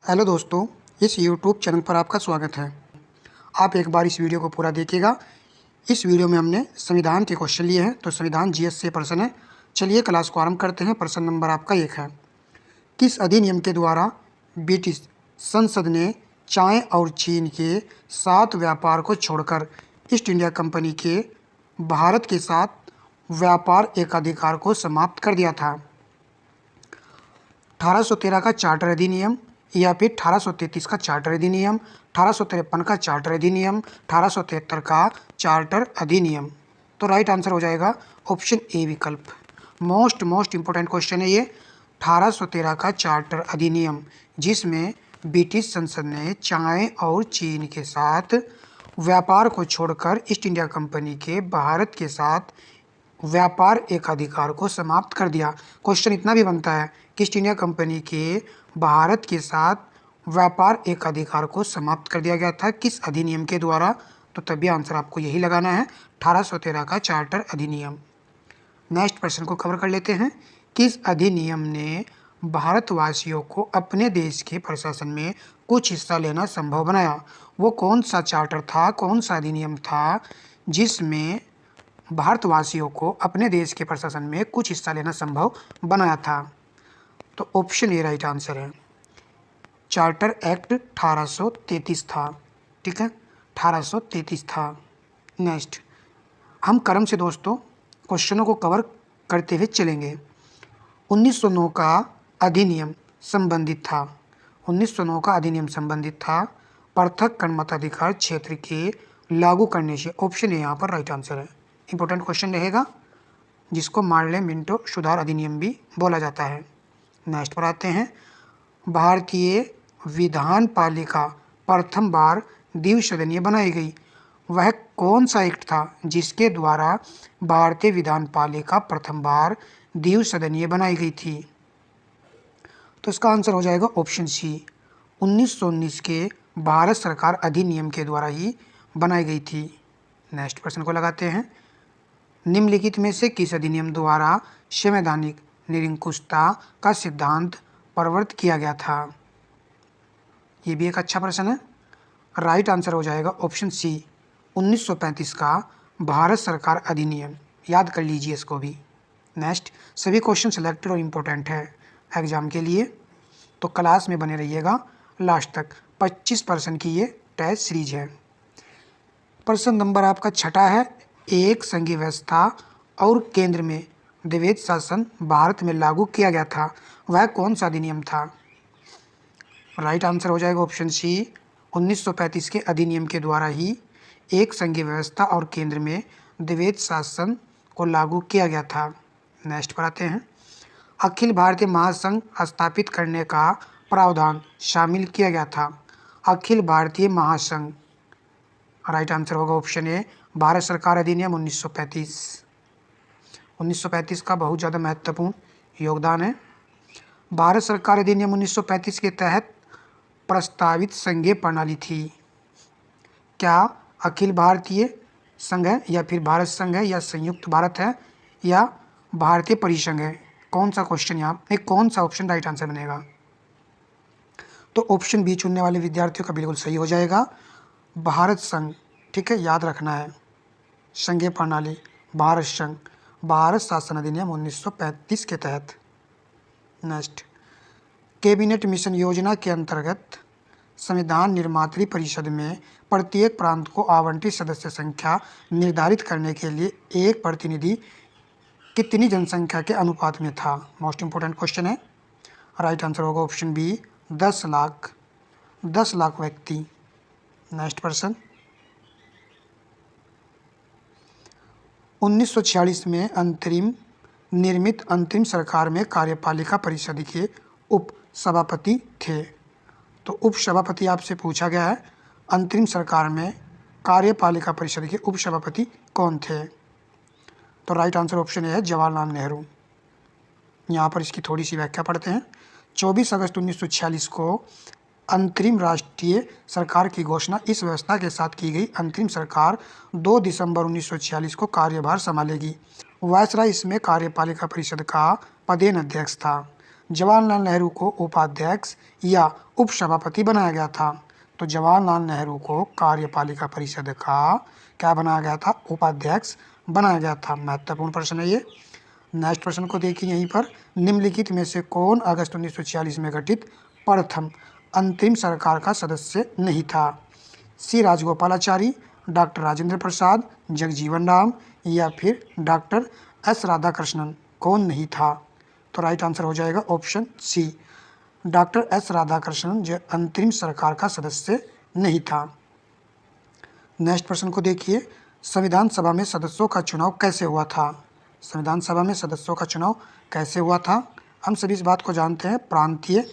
Hello दोस्तों, इस YouTube channel पर आपका स्वागत है। आप एक बार इस वीडियो को पूरा देखिएगा। इस वीडियो में हमने संविधान के क्वेश्चन लिए हैं, तो संविधान जीएस से प्रश्न है। चलिए क्लास को आरंभ करते हैं। प्रश्न नंबर आपका 1 है। किस अधिनियम के द्वारा ब्रिटिश संसद ने चाय और चीन के साथ व्यापार को छोड़कर ईस्ट इंडिया कंपनी के भारत के साथ व्यापार एकाधिकार को समाप्त कर दिया था? 1813 का चार्टर अधिनियम या फिर 1833 का चार्टर अधिनियम, 1853 का चार्टर अधिनियम, 1873 का चार्टर अधिनियम। तो राइट आंसर हो जाएगा ऑप्शन ए विकल्प। मोस्ट इंपॉर्टेंट क्वेश्चन है ये। 1813 का चार्टर अधिनियम, जिसमें ब्रिटिश संसद ने चाय और चीन के साथ व्यापार को छोड़कर ईस्ट इंडिया कंपनी के भारत के साथ व्यापार एकाधिकार को समाप्त कर दिया। क्वेश्चन इतना भी बनता है कि ईस्ट इंडिया कंपनी के भारत के साथ व्यापार एकाधिकार को समाप्त कर दिया गया था किस अधिनियम के द्वारा? तो तभी आंसर आपको यही लगाना है, 1813 का चार्टर अधिनियम। नेक्स्ट प्रश्न को कवर कर लेते हैं। किस अधिनियम ने भारतवासियों को अपने देश के प्रशासन में कुछ हिस्सा लेना संभव बनाया? वो कौन सा चार्टर था, कौन सा अधिनियम था जिसमें भारतवासियों को अपने देश के प्रशासन में कुछ हिस्सा लेना संभव बनाया था? तो ऑप्शन ए राइट आंसर है। चार्टर एक्ट 1833 था। ठीक है, 1833 था। नेक्स्ट हम क्रम से दोस्तों क्वेश्चनों को कवर करते हुए चलेंगे। 1909 का अधिनियम संबंधित था। 1909 का अधिनियम संबंधित था पृथक कण मताधिकार क्षेत्र के लागू करने से। ऑप्शन ए यहाँ पर राइट आंसर है। इंपॉर्टेंट क्वेश्चन रहेगा, जिसको मार्ले मिंटो सुधार अधिनियम भी बोला जाता है। नेक्स्ट पर आते हैं। भारतीय विधान पालिका प्रथम बार द्विसदनीय बनाई गई। वह कौन सा एक्ट था जिसके द्वारा भारतीय विधान पालिका प्रथम बार द्विसदनीय बनाई गई थी? तो इसका आंसर हो जाएगा ऑप्शन सी, 1919 के भारत सरकार अधिनियम के द्वारा ही बनाई गई थी। नेक्स्ट प्रश्न को लगाते हैं। निम्नलिखित में से किस अधिनियम द्वारा संवैधानिक निरंकुशता का सिद्धांत प्रवर्तित किया गया था? ये भी एक अच्छा प्रश्न है। राइट आंसर हो जाएगा ऑप्शन सी, 1935 का भारत सरकार अधिनियम। याद कर लीजिए इसको भी। नेक्स्ट सभी क्वेश्चन सिलेक्टेड और इम्पोर्टेंट है एग्जाम के लिए, तो क्लास में बने रहिएगा लास्ट तक। 25% की ये टेस्ट सीरीज है। प्रश्न नंबर आपका 6 है। एक संघीय व्यवस्था और केंद्र में द्वैध शासन भारत में लागू किया गया था, वह कौन सा अधिनियम था? राइट आंसर हो जाएगा ऑप्शन सी, 1935 के अधिनियम के द्वारा ही एक संघीय व्यवस्था और केंद्र में द्वैध शासन को लागू किया गया था। नेक्स्ट पर आते हैं। अखिल भारतीय महासंघ स्थापित करने का प्रावधान शामिल किया गया था। अखिल भारतीय महासंघ, राइट आंसर होगा ऑप्शन ए, भारत सरकार अधिनियम 1935। 1935 का बहुत ज़्यादा महत्वपूर्ण योगदान है। भारत सरकार अधिनियम 1935 के तहत प्रस्तावित संघीय प्रणाली थी। क्या अखिल भारतीय संघ है या फिर भारत संघ है या संयुक्त भारत है या भारतीय परिसंघ है? कौन सा क्वेश्चन यहाँ पे, कौन सा ऑप्शन राइट आंसर बनेगा? तो ऑप्शन बी चुनने वाले विद्यार्थियों का बिल्कुल सही हो जाएगा, भारत संघ। ठीक है, याद रखना है। संघीय प्रणाली भारत संघ, भारत शासन अधिनियम 1935 के तहत। नेक्स्ट कैबिनेट मिशन योजना के अंतर्गत संविधान निर्मात्री परिषद में प्रत्येक प्रांत को आवंटित सदस्य संख्या निर्धारित करने के लिए एक प्रतिनिधि कितनी जनसंख्या के अनुपात में था? मोस्ट इंपोर्टेंट क्वेश्चन है। राइट आंसर होगा ऑप्शन बी, 10 लाख। 10 लाख व्यक्ति। नेक्स्ट प्रश्न। 1946 में निर्मित अंतरिम सरकार में कार्यपालिका परिषद के उप सभापति थे। तो उप सभापति आपसे पूछा गया है, अंतरिम सरकार में कार्यपालिका परिषद के उप सभापति कौन थे? तो राइट आंसर ऑप्शन ए है, जवाहरलाल नेहरू। यहाँ पर इसकी थोड़ी सी व्याख्या पढ़ते हैं। 24 अगस्त 1946 को अंतरिम राष्ट्रीय सरकार की घोषणा। इस व्यवस्था के साथ की गई अंतरिम सरकार 2 दिसंबर 1946 को कार्यभार संभालेगी। वायसराय इसमें कार्यपालिका परिषद का पदेन अध्यक्ष था। जवाहरलाल नेहरू को उपाध्यक्ष या उपसभापति बनाया गया था? तो जवाहरलाल नेहरू को कार्यपालिका परिषद का क्या बनाया गया था? उपाध्यक्ष बनाया गया था। महत्वपूर्ण प्रश्न है ये। नेक्स्ट प्रश्न को देखिए यहीं पर, निम्नलिखित में से कौन अगस्त 1946 में गठित प्रथम अंतरिम सरकार का सदस्य नहीं था? सी राजगोपालाचारी, डॉक्टर राजेंद्र प्रसाद, जगजीवन राम या फिर डॉक्टर एस राधाकृष्णन? कौन नहीं था? तो राइट आंसर हो जाएगा option C, doctor S Radhakrishnan जो अंतरिम सरकार का सदस्य नहीं था। नेक्स्ट प्रश्न को देखिए, संविधान सभा में सदस्यों का चुनाव कैसे हुआ था? संविधान सभा में सदस्यों का चुनाव कैसे हुआ था? हम सभी इस बात को जानते हैं, प्रांतीय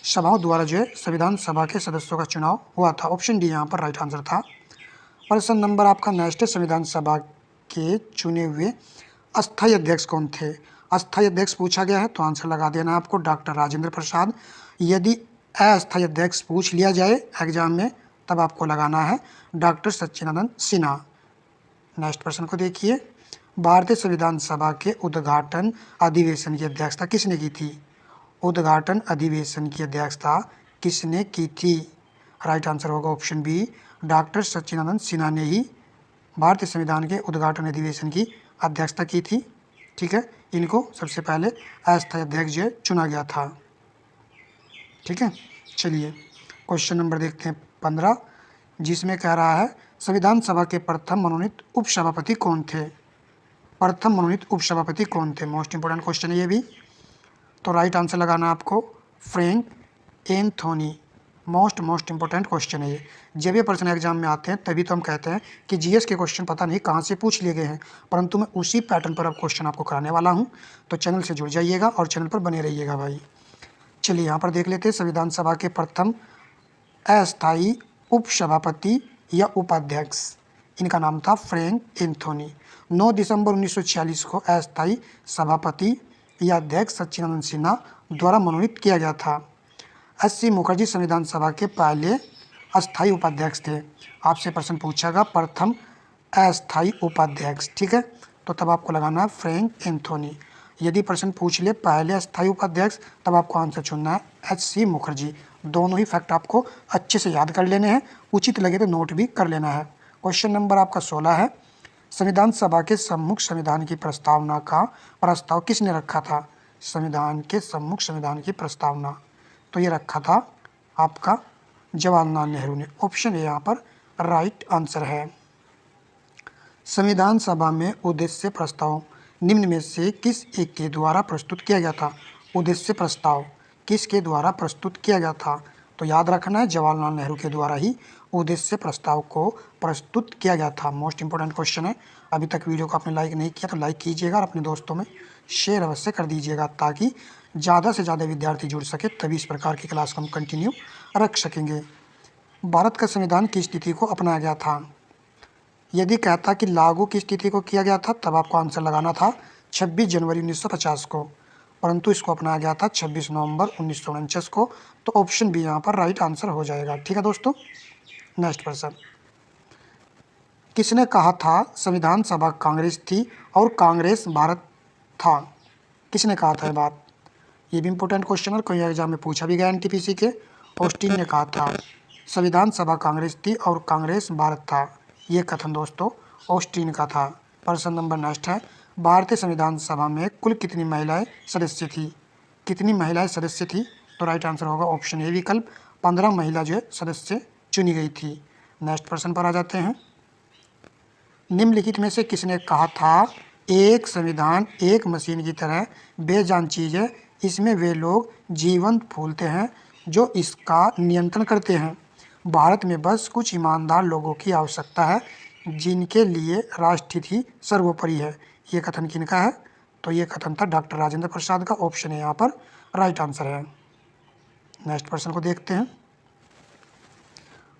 सभाओं द्वारा जो है संविधान सभा के सदस्यों का चुनाव हुआ था। ऑप्शन डी यहाँ पर राइट आंसर था। प्रश्न नंबर आपका नेक्स्ट है, संविधान सभा के चुने हुए अस्थायी अध्यक्ष कौन थे? अस्थायी अध्यक्ष पूछा गया है तो आंसर लगा देना है आपको डॉक्टर राजेंद्र प्रसाद। यदि अस्थायी अध्यक्ष पूछ लिया जाए एग्जाम में तब आपको लगाना है डॉक्टर सच्चिदानंद सिन्हा। नेक्स्ट प्रश्न को देखिए, भारतीय संविधान सभा के उद्घाटन अधिवेशन की अध्यक्षता किसने की थी? उद्घाटन अधिवेशन की अध्यक्षता किसने की थी? राइट आंसर होगा ऑप्शन बी, डॉक्टर सच्चिदानंद सिन्हा ने ही भारतीय संविधान के उद्घाटन अधिवेशन की अध्यक्षता की थी। ठीक है, इनको सबसे पहले अस्थायी अध्यक्ष जो चुना गया था। ठीक है, चलिए क्वेश्चन नंबर देखते हैं 15, जिसमें कह रहा है संविधान सभा के प्रथम मनोनीत उपसभापति कौन थे? प्रथम मनोनीत उपसभापति कौन थे? मोस्ट इंपोर्टेंट क्वेश्चन है ये भी। तो राइट आंसर लगाना आपको Frank Anthony. Most important question है ये। जब ये प्रश्न एग्जाम में आते हैं तभी तो हम कहते हैं कि जीएस के क्वेश्चन पता नहीं कहाँ से पूछ लिए गए हैं, परंतु मैं उसी पैटर्न पर अब क्वेश्चन आपको कराने वाला हूँ। तो चैनल से जुड़ जाइएगा और चैनल पर बने रहिएगा भाई। चलिए यहाँ पर देख लेते हैं, संविधान सभा के प्रथम अस्थायी उपसभापति या उपाध्यक्ष, इनका नाम था फ्रैंक एंथोनी। 9 दिसंबर 1946 को अस्थायी सभापति या अध्यक्ष सच्चिदानंद सिन्हा द्वारा मनोनीत किया गया था। एस.सी. मुखर्जी संविधान सभा के पहले अस्थायी उपाध्यक्ष थे। आपसे प्रश्न पूछेगा प्रथम अस्थायी उपाध्यक्ष, ठीक है, तो तब आपको लगाना है फ्रैंक एंथोनी। यदि प्रश्न पूछ ले पहले अस्थायी उपाध्यक्ष तब आपको आंसर चुनना है एच.सी. मुखर्जी। दोनों ही फैक्ट आपको अच्छे से याद कर लेने हैं, उचित लगे तो नोट भी कर लेना है। क्वेश्चन नंबर आपका 16 है, संविधान सभा के सम्मुख संविधान की प्रस्तावना का प्रस्ताव किसने रखा था? संविधान के सम्मुख संविधान की प्रस्तावना तो ये रखा था आपका जवाहरलाल नेहरू ने। ऑप्शन ए यहाँ पर राइट आंसर है। संविधान सभा में उद्देश्य प्रस्ताव निम्न में से किस एक के द्वारा प्रस्तुत किया गया था? उद्देश्य प्रस्ताव किसके द्वारा प्रस्तुत किया गया था? तो याद रखना है जवाहरलाल नेहरू के द्वारा ही उद्देश्य प्रस्ताव को प्रस्तुत किया गया था। मोस्ट इंपोर्टेंट क्वेश्चन है। अभी तक वीडियो को आपने लाइक नहीं किया तो लाइक कीजिएगा और अपने दोस्तों में शेयर अवश्य कर दीजिएगा ताकि ज़्यादा से ज़्यादा विद्यार्थी जुड़ सके, तभी इस प्रकार की क्लास को हम कंटिन्यू रख सकेंगे। भारत का संविधान किस तिथि को अपनाया गया था? यदि कहता कि लागू किस तिथि को किया गया था तब आपको आंसर लगाना था 26 जनवरी 1950 को, परंतु इसको अपनाया गया था 26 नवंबर 1949 को। तो ऑप्शन बी यहाँ पर राइट आंसर हो जाएगा। ठीक है दोस्तों, नेक्स्ट प्रश्न, किसने कहा था संविधान सभा कांग्रेस थी और कांग्रेस भारत था? किसने कहा था ये बात? ये भी इंपॉर्टेंट क्वेश्चन है, कोई एग्जाम में पूछा भी गया एनटीपीसी के। ऑस्टिन ने कहा था संविधान सभा कांग्रेस थी और कांग्रेस भारत था। ये कथन दोस्तों ऑस्टिन का था। प्रश्न नंबर नेक्स्ट है, भारतीय संविधान सभा में कुल कितनी महिलाएं सदस्य थी? कितनी महिलाएं सदस्य थी? तो राइट आंसर होगा ऑप्शन ए विकल्प, 15 महिला जो है सदस्य चुनी गई थी। नेक्स्ट प्रश्न पर आ जाते हैं, निम्नलिखित में से किसने कहा था एक संविधान एक मशीन की तरह बेजान चीज़ है, इसमें वे लोग जीवंत फूलते हैं जो इसका नियंत्रण करते हैं। भारत में बस कुछ ईमानदार लोगों की आवश्यकता है जिनके लिए राष्ट्रहित ही सर्वोपरि है। ये कथन किनका है? तो ये कथन था डॉक्टर राजेंद्र प्रसाद का। ऑप्शन है यहाँ पर राइट आंसर है। नेक्स्ट प्रश्न को देखते हैं,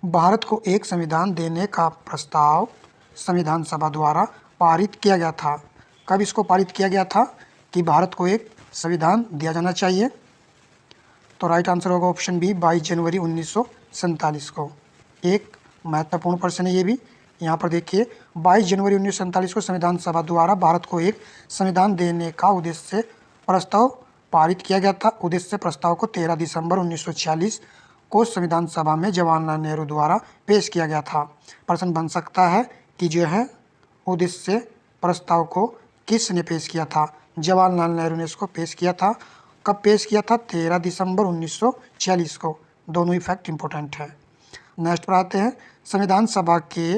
भारत को एक संविधान देने का प्रस्ताव संविधान सभा द्वारा पारित किया गया था। कब इसको पारित किया गया था कि भारत को एक संविधान दिया जाना चाहिए? तो राइट आंसर होगा ऑप्शन बी 22 जनवरी 1947 को। एक महत्वपूर्ण प्रश्न है ये भी। यहाँ पर देखिए 22 जनवरी 1947 को संविधान सभा द्वारा भारत को एक संविधान देने का उद्देश्य प्रस्ताव पारित किया गया था। उद्देश्य प्रस्ताव को 13 दिसंबर 1946 को संविधान सभा में जवाहरलाल नेहरू द्वारा पेश किया गया था। प्रश्न बन सकता है कि जो है उद्देश्य प्रस्ताव को किसने पेश किया था? जवाहरलाल नेहरू ने इसको पेश किया था। कब पेश किया था? 13 दिसंबर 1946 को। दोनों ही फैक्ट इंपॉर्टेंट है। नेक्स्ट पर आते हैं, संविधान सभा के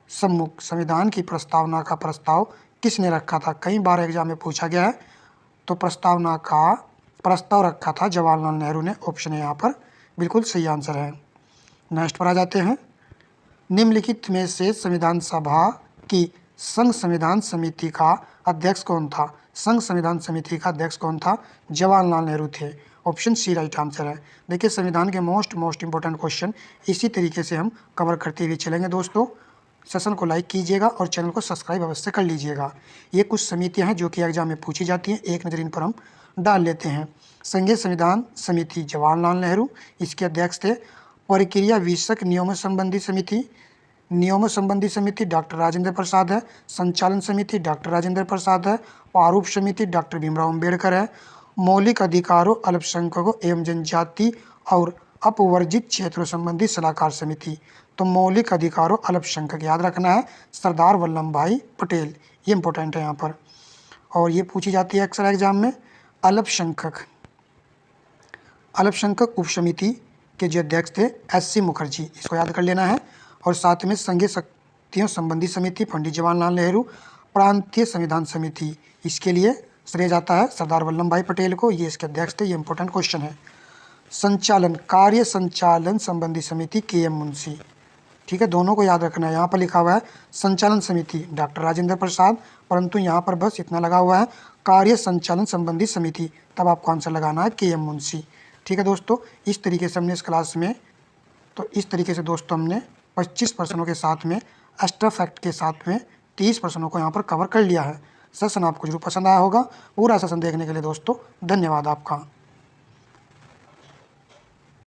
सम्मुख संविधान की प्रस्तावना का प्रस्ताव किसने रखा था? कई बार एग्जाम में पूछा गया है। तो प्रस्तावना का प्रस्ताव रखा था जवाहरलाल नेहरू ने। ऑप्शन है यहाँ पर बिल्कुल सही आंसर है। नेक्स्ट पर आ जाते हैं, निम्नलिखित में से संविधान सभा की संघ संविधान समिति का अध्यक्ष कौन था? संघ संविधान समिति का अध्यक्ष कौन था? जवाहरलाल नेहरू थे। ऑप्शन सी राइट आंसर है। देखिए संविधान के मोस्ट इंपॉर्टेंट क्वेश्चन इसी तरीके से हम कवर करते हुए चलेंगे दोस्तों। सेशन को लाइक कीजिएगा और चैनल को सब्सक्राइब अवश्य कर लीजिएगा। ये कुछ समितियां हैं जो कि एग्जाम में पूछी जाती हैं, एक नज़र इन पर हम डाल लेते हैं। संघीय संविधान समिति जवाहरलाल नेहरू इसके अध्यक्ष थे। प्रक्रिया विषयक नियमों संबंधी समिति डॉक्टर राजेंद्र प्रसाद है। संचालन समिति डॉक्टर राजेंद्र प्रसाद है। प्रारूप समिति डॉक्टर भीमराव अम्बेडकर है। मौलिक अधिकारों, अल्पसंख्यकों एवं जनजाति और अपवर्जित क्षेत्रों संबंधी सलाहकार समिति। तो मौलिक अधिकारों अल्पसंख्यक याद रखना है, सरदार वल्लभ भाई पटेल। ये इंपॉर्टेंट है यहाँ पर, और ये पूछी जाती है अक्सर एग्जाम में। अल्पसंख्यक उप समिति के जो अध्यक्ष थे SC मुखर्जी, इसको याद कर लेना है। और साथ में संघीय शक्तियों संबंधी समिति पंडित जवाहरलाल नेहरू। प्रांतीय संविधान समिति, इसके लिए श्रेय जाता है सरदार वल्लभ भाई पटेल को, ये इसके अध्यक्ष थे। ये इंपॉर्टेंट क्वेश्चन है। कार्य संचालन संबंधी समिति KM मुंशी। ठीक है, दोनों को याद रखना है। यहाँ पर लिखा हुआ है संचालन समिति डॉक्टर राजेंद्र प्रसाद, परंतु यहाँ पर बस इतना लगा हुआ है कार्य संचालन संबंधी समिति, तब आपको आंसर लगाना है KM मुंशी। ठीक है दोस्तों, इस तरीके से हमने इस क्लास में, तो इस तरीके से दोस्तों हमने 25 प्रश्नों के साथ में एक्स्ट्रा फैक्ट के साथ में 30 प्रश्नों को यहाँ पर कवर कर लिया है। सेशन आपको जरूर पसंद आया होगा। पूरा सेशन देखने के लिए दोस्तों धन्यवाद आपका।